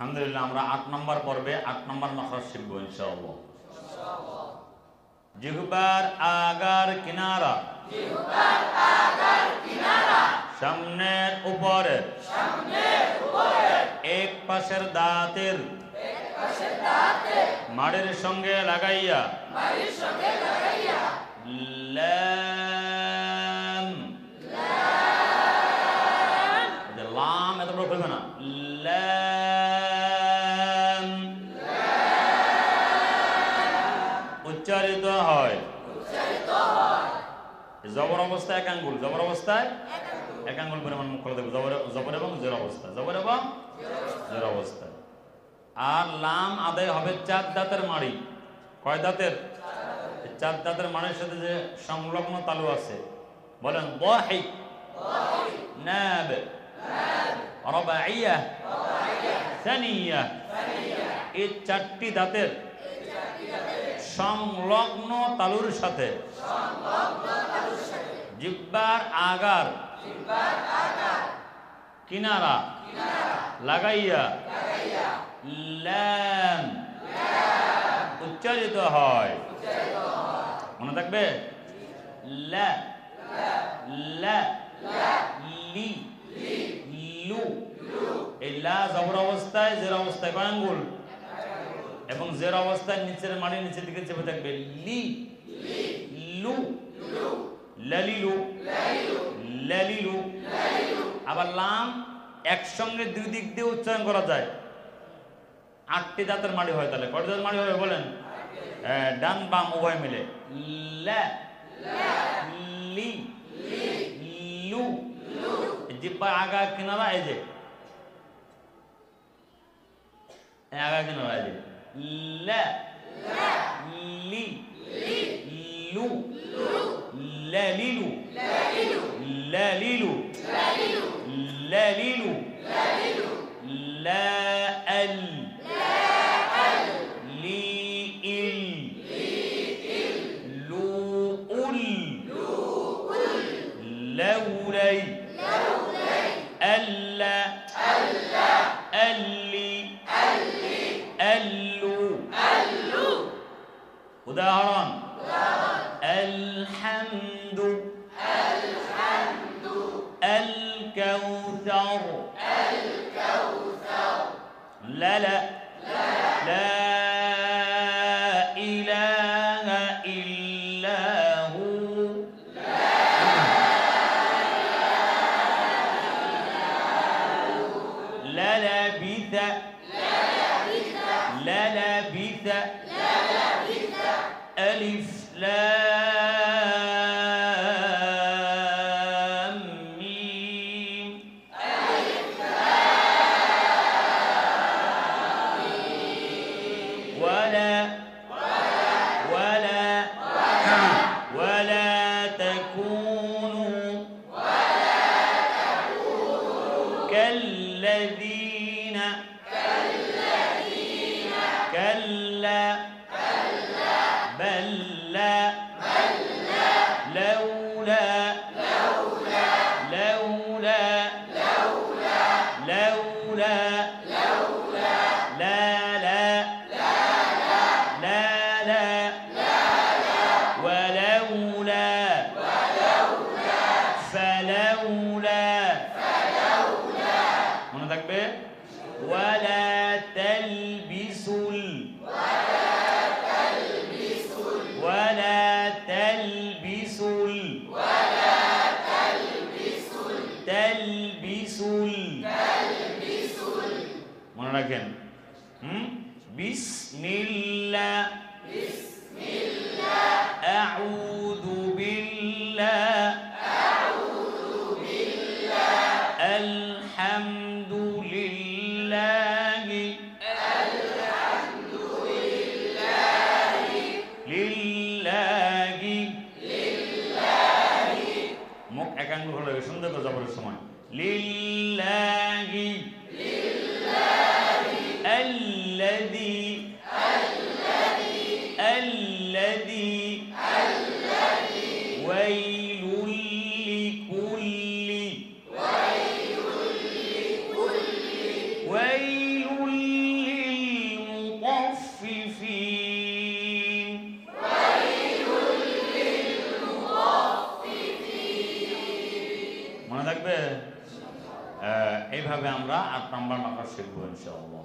আলহামদুলিল্লাহ আমরা ৮ নম্বর পর্বে ৮ নম্বর মাখরাজ শিখব ইনশাআল্লাহ। জিহ্বার আগার কিনারা, সামনের উপরে, এক পাশের দাঁতের মাড়ির সঙ্গে লাগাইয়া, লাম, লাম এত বড় করবে না, লাম উচ্চারিত হয়। জবর অবস্থায় এক আঙ্গুল, জবর অবস্থায় এক আঙ্গুল পরিমাণ মুখ খুলে দেবে, জবর এবং জের অবস্থা, জবর এবং জের অবস্থায়। আর লাম আদায় হবে 4 দাঁতের মাড়ি। কয় দাঁতের? 4 দাঁতের মাড়ির সাথে যে সংলগ্ন তালু আছে, বলেন দাহিক, নাব, রবাইয়া, সানিয়া। এই 4টি দাঁতের সংলগ্ন তালুর সাথে জিহ্বার আগার কিনারা লাগাইয়া লাম উচ্চারিত হয়। মনে থাকবে? লা, লা, লি, লু। এই লা জবর অবস্থায়, জের অবস্থায় কয় আঙ্গুল? এবং জের অবস্থায় নিচের মাড়ি নিচের দিকে চেপে থাকবে। লি, লু, লালিলু, লালিলু। আবার লাম একসঙ্গে 2 দিক দিয়ে উচ্চারণ করা যায়। 8টি দাঁতের মাড়ি হয়। তাহলে কয়টি দাঁতের মাড়ি হবে বলেন? ডান বাম উভয় মিলে। লা, লি, লু। জিহ্বা আগা কিনারা, এই যে আগা কিনারা, এই যে লা, লি, লু, লালিলু, লালিলু, লালিলু, লা আল, লি ইল, লু উল, লাউলাই, আল্লা, আল্লি, আল্লু। উদাহরণ: আলহামদু, আল কাউসার, লালা, লা ইলাহা ইল্লাহু, লালাবিসা, লালাবিসা, আলিফ লাম মিম। ওয়ালা, ওয়ালা, ওয়ালা তাকুনু কাল্লাযীনা, কাল্লা, بل لا، لولا، لولا، لولا، لا لا، لا لا، ولولا، فلولا। মনে থাকবে? ولا تلبسوا، ولا تلبسوا، تلبسوا، মনে রাখেন। বিসমিল্লাহ, আউযু বিল্লাহ, আলহামদুলিল্লাহ, লিল্লাহি, মুখ এক আঙ্গুল হলে সুন্দর করে জবরের সময়। লিল্লাহি, আল্লাযী, আল্লাযী, ওয়াইলুল লিকুল্লি, ওয়াইলুল এইভাবে আমরা 8 নম্বর মাকড় শিখবো ইনশাআল্লাহ।